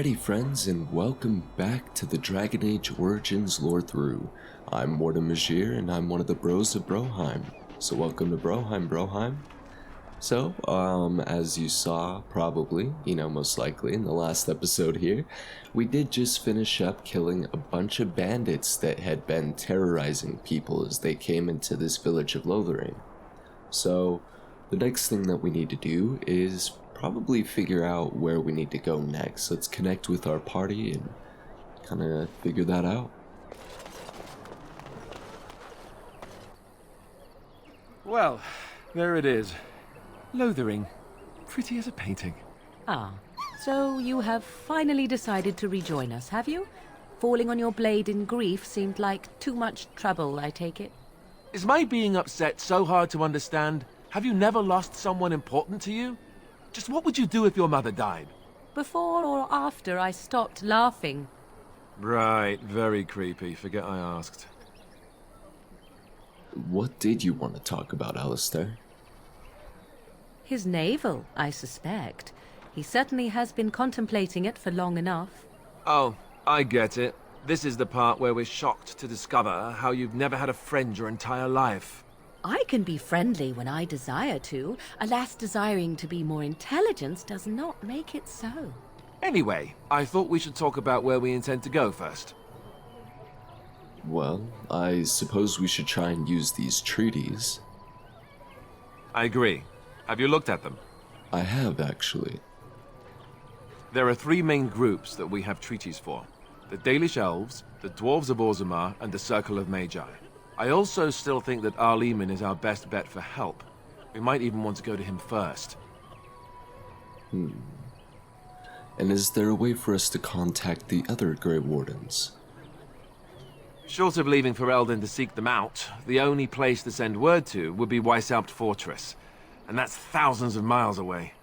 Alrighty friends, and welcome back to the Dragon Age Origins Lorethrough. I'm Morten Magier, and I'm one of the bros of Broheim. So welcome to Broheim. So, as you saw, probably, most likely in the last episode here, we did just finish up killing a bunch of bandits that had been terrorizing people as they came into this village of Lorethrough. So, the next thing that we need to do is probably figure out where we need to go next. Let's connect with our party and kind of figure that out. Well, there it is. Lothering. Pretty as a painting. Ah, so you have finally decided to rejoin us, have you? Falling on your blade in grief seemed like too much trouble, I take it. Is my being upset so hard to understand? Have you never lost someone important to you? Just what would you do if your mother died? Before or after I stopped laughing. Right, very creepy. Forget I asked. What did you want to talk about, Alistair? His navel, I suspect. He certainly has been contemplating it for long enough. Oh, I get it. This is the part where we're shocked to discover how you've never had a friend your entire life. I can be friendly when I desire to. Alas, desiring to be more intelligent does not make it so. Anyway, I thought we should talk about where we intend to go first. Well, I suppose we should try and use these treaties. I agree. Have you looked at them? I have, actually. There are three main groups that we have treaties for. The Dalish Elves, the Dwarves of Orzammar, and the Circle of Magi. I also still think that Arleman is our best bet for help. We might even want to go to him first. And is there a way for us to contact the other Grey Wardens? Short of leaving Ferelden to seek them out, the only place to send word to would be Weishaupt Fortress. And that's thousands of miles away.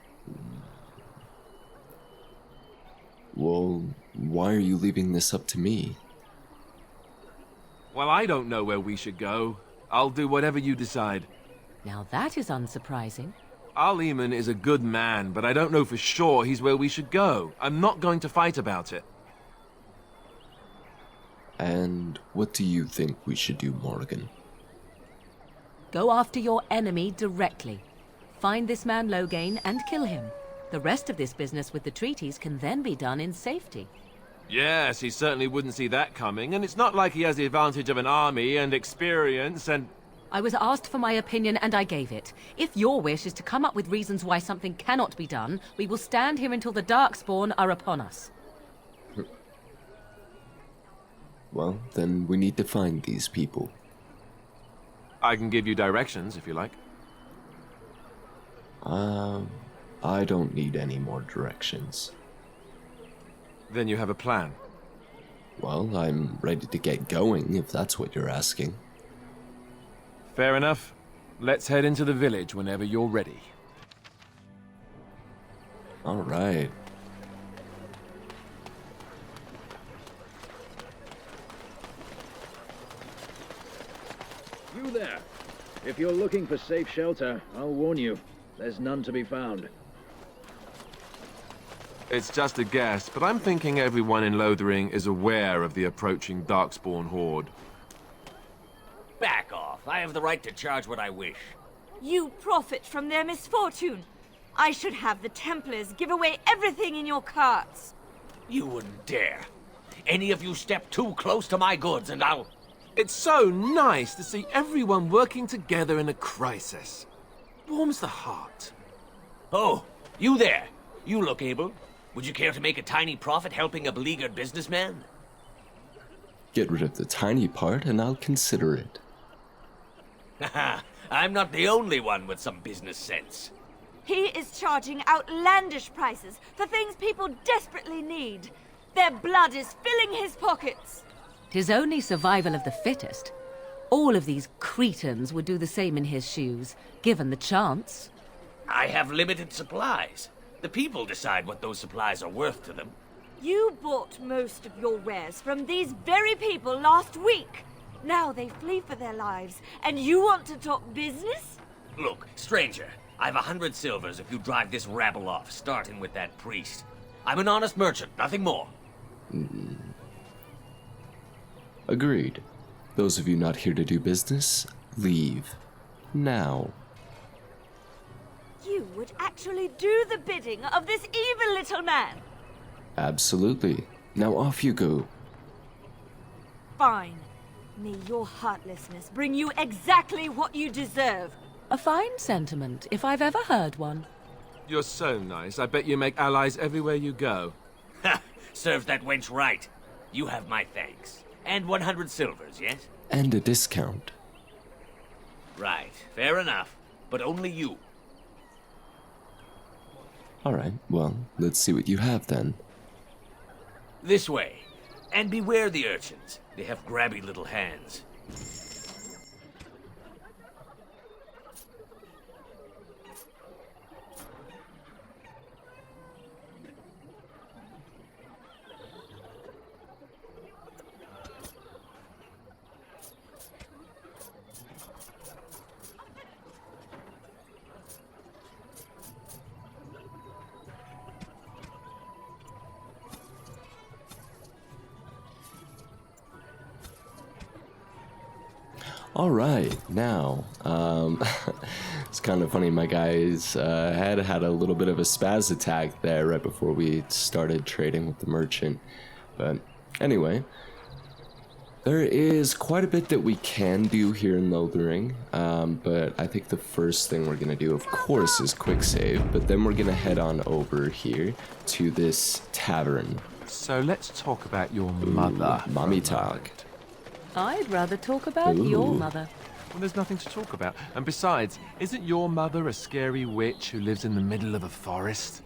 Well, why are you leaving this up to me? Well, I don't know where we should go. I'll do whatever you decide. Now that is unsurprising. Arleman is a good man, but I don't know for sure he's where we should go. I'm not going to fight about it. And what do you think we should do, Morgan? Go after your enemy directly. Find this man Loghain and kill him. The rest of this business with the treaties can then be done in safety. Yes, he certainly wouldn't see that coming, and it's not like he has the advantage of an army and experience and... I was asked for my opinion and I gave it. If your wish is to come up with reasons why something cannot be done, we will stand here until the Darkspawn are upon us. Well, then we need to find these people. I can give you directions, if you like. I don't need any more directions. Then you have a plan. Well, I'm ready to get going, if that's what you're asking. Fair enough. Let's head into the village whenever you're ready. Alright. You there. If you're looking for safe shelter, I'll warn you. There's none to be found. It's just a guess, but I'm thinking everyone in Lothering is aware of the approaching Darkspawn horde. Back off. I have the right to charge what I wish. You profit from their misfortune. I should have the Templars give away everything in your carts. You wouldn't dare. Any of you step too close to my goods and I'll... It's so nice to see everyone working together in a crisis. Warms the heart. Oh, you there. You look able. Would you care to make a tiny profit helping a beleaguered businessman? Get rid of the tiny part and I'll consider it. Haha, I'm not the only one with some business sense. He is charging outlandish prices for things people desperately need. Their blood is filling his pockets. 'Tis only survival of the fittest. All of these cretins would do the same in his shoes, given the chance. I have limited supplies. The people decide what those supplies are worth to them. You bought most of your wares from these very people last week. Now they flee for their lives, and you want to talk business? Look, stranger, I've 100 silvers if you drive this rabble off, starting with that priest. I'm an honest merchant, nothing more. Agreed. Those of you not here to do business, leave. Now. You would actually do the bidding of this evil little man? Absolutely. Now off you go. Fine. May your heartlessness bring you exactly what you deserve. A fine sentiment, if I've ever heard one. You're so nice. I bet you make allies everywhere you go. Ha! Serves that wench right. You have my thanks. And 100 silvers, yes? And a discount. Right. Fair enough. But only you. Alright, well, let's see what you have then. This way. And beware the urchins. They have grabby little hands. Alright, now, it's kind of funny, my guys had a little bit of a spaz attack there right before we started trading with the merchant. But anyway, there is quite a bit that we can do here in Lothering, but I think the first thing we're going to do, of course, is quick save, but then we're going to head on over here to this tavern. So let's talk about your mother. Mommy talk. I'd rather talk about your mother. Well, there's nothing to talk about. And besides, isn't your mother a scary witch who lives in the middle of a forest?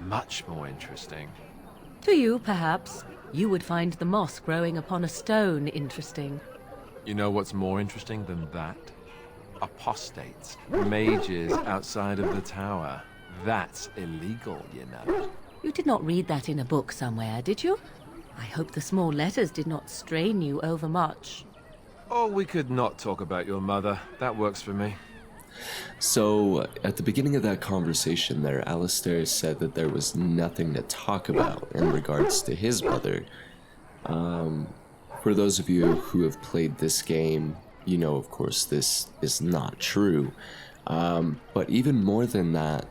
Much more interesting. To you, perhaps. You would find the moss growing upon a stone interesting. You know what's more interesting than that? Apostates, mages outside of the tower. That's illegal, you know. You did not read that in a book somewhere, did you? I hope the small letters did not strain you overmuch. Oh, we could not talk about your mother. That works for me. So, at the beginning of that conversation there, Alistair said that there was nothing to talk about in regards to his mother. For those of you who have played this game, you know, of course, this is not true. But even more than that,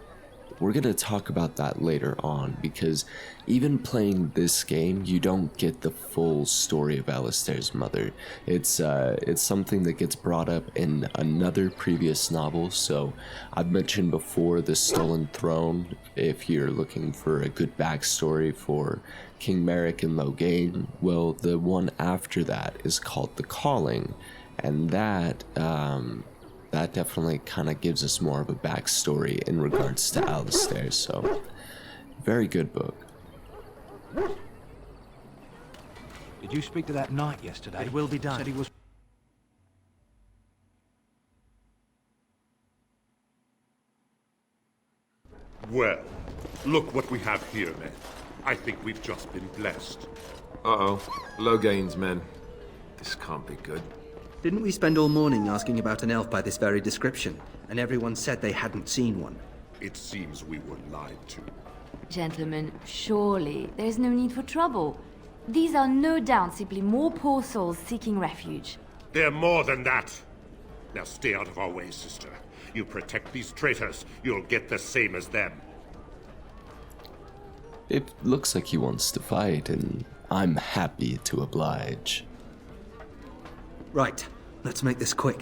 we're going to talk about that later on, because even playing this game, you don't get the full story of Alistair's mother. It's something that gets brought up in another previous novel. So I've mentioned before the Stolen Throne. If you're looking for a good backstory for King Merrick and Loghain, well, the one after that is called The Calling, and that definitely kind of gives us more of a backstory in regards to Alistair. So, very good book. Did you speak to that knight yesterday? It will be done. Said he was... Well, look what we have here, men. I think we've just been blessed. Uh-oh. Loghain's men. This can't be good. Didn't we spend all morning asking about an elf by this very description, and everyone said they hadn't seen one? It seems we were lied to. Gentlemen, surely there's no need for trouble. These are no doubt simply more poor souls seeking refuge. They're more than that. Now stay out of our way, sister. You protect these traitors, you'll get the same as them. It looks like he wants to fight, and I'm happy to oblige. Right, let's make this quick.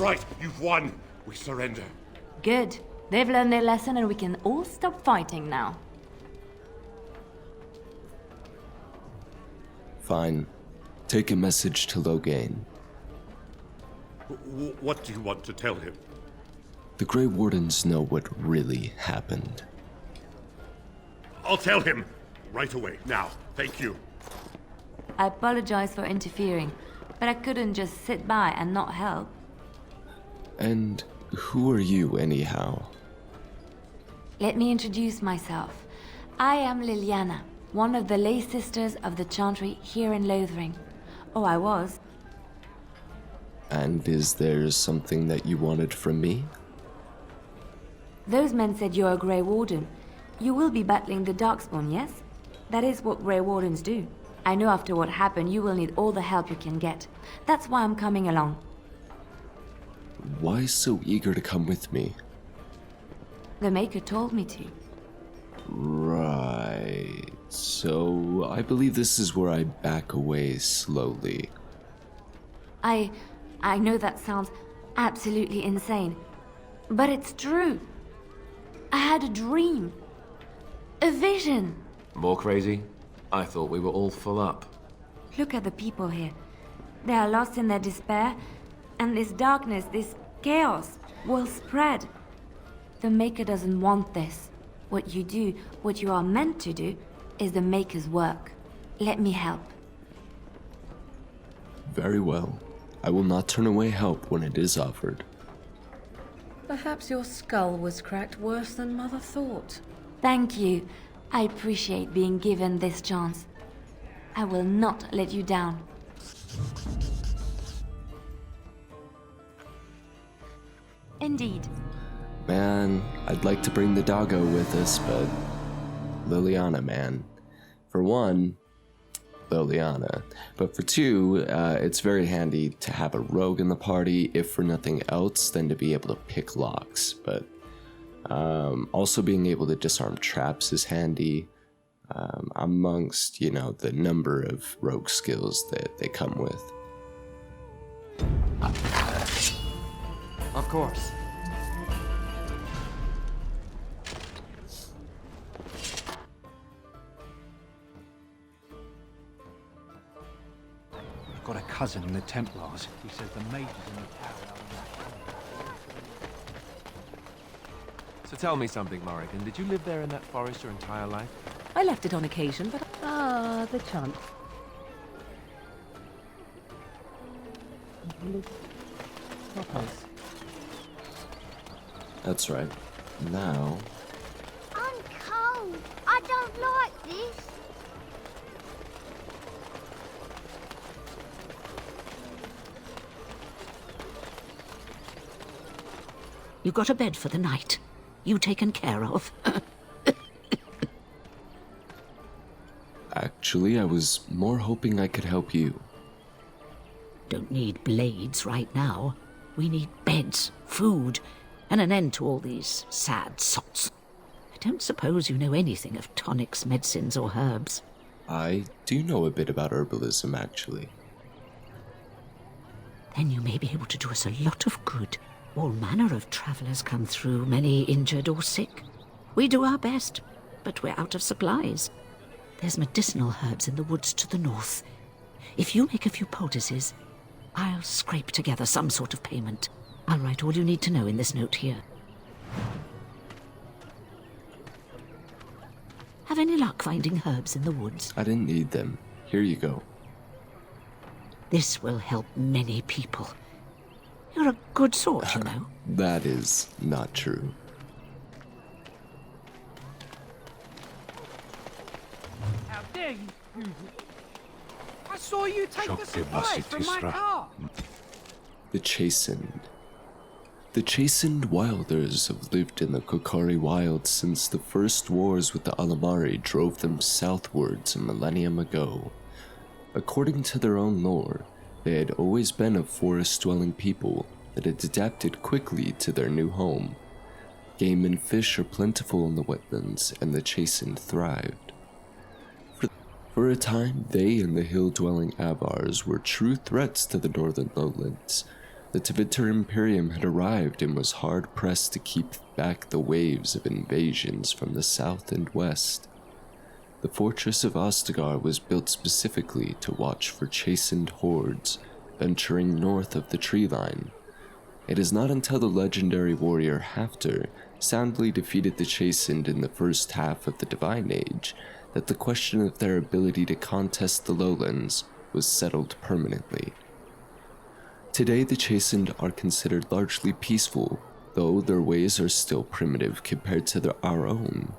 right, you've won. We surrender. Good. They've learned their lesson and we can all stop fighting now. Fine. Take a message to Loghain. What do you want to tell him? The Grey Wardens know what really happened. I'll tell him. Right away, now. Thank you. I apologize for interfering, but I couldn't just sit by and not help. And who are you, anyhow? Let me introduce myself. I am Liliana, one of the lay sisters of the Chantry here in Lorethrough. Oh, I was. And is there something that you wanted from me? Those men said you're a Grey Warden. You will be battling the Darkspawn, yes? That is what Grey Wardens do. I know after what happened, you will need all the help you can get. That's why I'm coming along. Why so eager to come with me? The Maker told me to. Right. So, I believe this is where I back away slowly. I know that sounds absolutely insane, but it's true. I had a dream. A vision. More crazy? I thought we were all full up. Look at the people here. They are lost in their despair, and this darkness, this chaos, will spread. The Maker doesn't want this. What you do, what you are meant to do, is the Maker's work. Let me help. Very well. I will not turn away help when it is offered. Perhaps your skull was cracked worse than Mother thought. Thank you. I appreciate being given this chance. I will not let you down. Indeed. Man, I'd like to bring the doggo with us, but Liliana, man. For one, Liliana. But for two, it's very handy to have a rogue in the party, if for nothing else than to be able to pick locks. But also being able to disarm traps is handy, amongst, you know, the number of rogue skills that they come with. Of course. I've got a cousin in the Templars. He says the mages in the tower are So tell me something, Morrigan. Did you live there in that forest your entire life? I left it on occasion, but... Ah, the chant. That's right. Now... I'm cold. I don't like this. You got a bed for the night. You taken care of. Actually, I was more hoping I could help you. Don't need blades right now. We need beds, food, and an end to all these sad sots. I don't suppose you know anything of tonics, medicines, or herbs. I do know a bit about herbalism, actually. Then you may be able to do us a lot of good. All manner of travelers come through, many injured or sick. We do our best, but we're out of supplies. There's medicinal herbs in the woods to the north. If you make a few poultices, I'll scrape together some sort of payment. I'll write all you need to know in this note here. Have any luck finding herbs in the woods? I didn't need them. Here you go. This will help many people. You're a good sort, you know. That is not true. How dare you use it? I saw you take the supplies from my car. The Chasen. The chastened wilders have lived in the Kokari Wilds since the first wars with the Alamari drove them southwards a millennium ago. According to their own lore, they had always been a forest-dwelling people that had adapted quickly to their new home. Game and fish are plentiful in the wetlands, and the chastened thrived. For a time, they and the hill-dwelling Avars were true threats to the northern lowlands, The Tavern Imperium had arrived and was hard-pressed to keep back the waves of invasions from the south and west. The fortress of Ostagar was built specifically to watch for chastened hordes venturing north of the tree line. It is not until the legendary warrior Hafter soundly defeated the Chasened in the first half of the Divine Age that the question of their ability to contest the lowlands was settled permanently. Today the Chasened are considered largely peaceful, though their ways are still primitive compared to our own.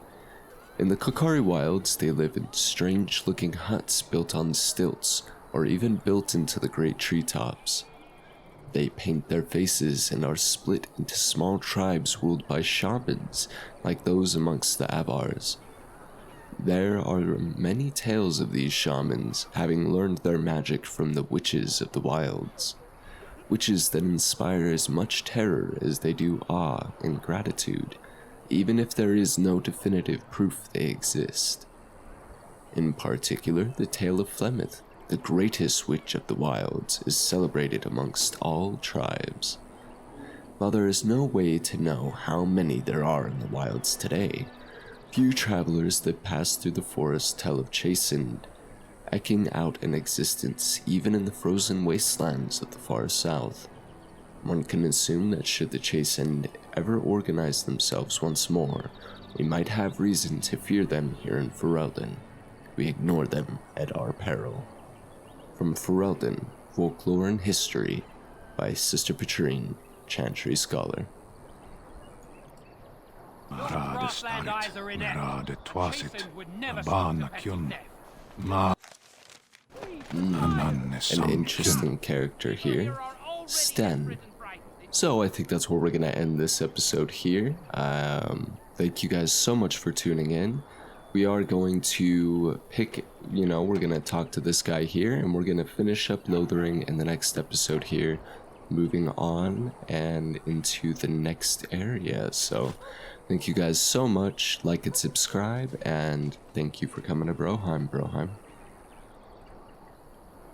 In the Kokari wilds, they live in strange-looking huts built on stilts, or even built into the great treetops. They paint their faces and are split into small tribes ruled by shamans, like those amongst the Avars. There are many tales of these shamans having learned their magic from the witches of the wilds, witches that inspire as much terror as they do awe and gratitude, even if there is no definitive proof they exist. In particular, the tale of Flemeth, the greatest witch of the wilds, is celebrated amongst all tribes. While there is no way to know how many there are in the wilds today, few travelers that pass through the forest tell of Chasen eking out an existence even in the frozen wastelands of the far south. One can assume that should the Chasen ever organize themselves once more, we might have reason to fear them here in Ferelden. We ignore them at our peril. From Ferelden, Folklore and History, by Sister Petrine, Chantry Scholar. An interesting character here, Sten. So I think that's where we're gonna end this episode here. Thank you guys so much for tuning in. We are going to pick, we're going to talk to this guy here, and we're going to finish up Lothering in the next episode here, moving on and into the next area. So thank you guys so much. Like and subscribe, and thank you for coming to Broheim.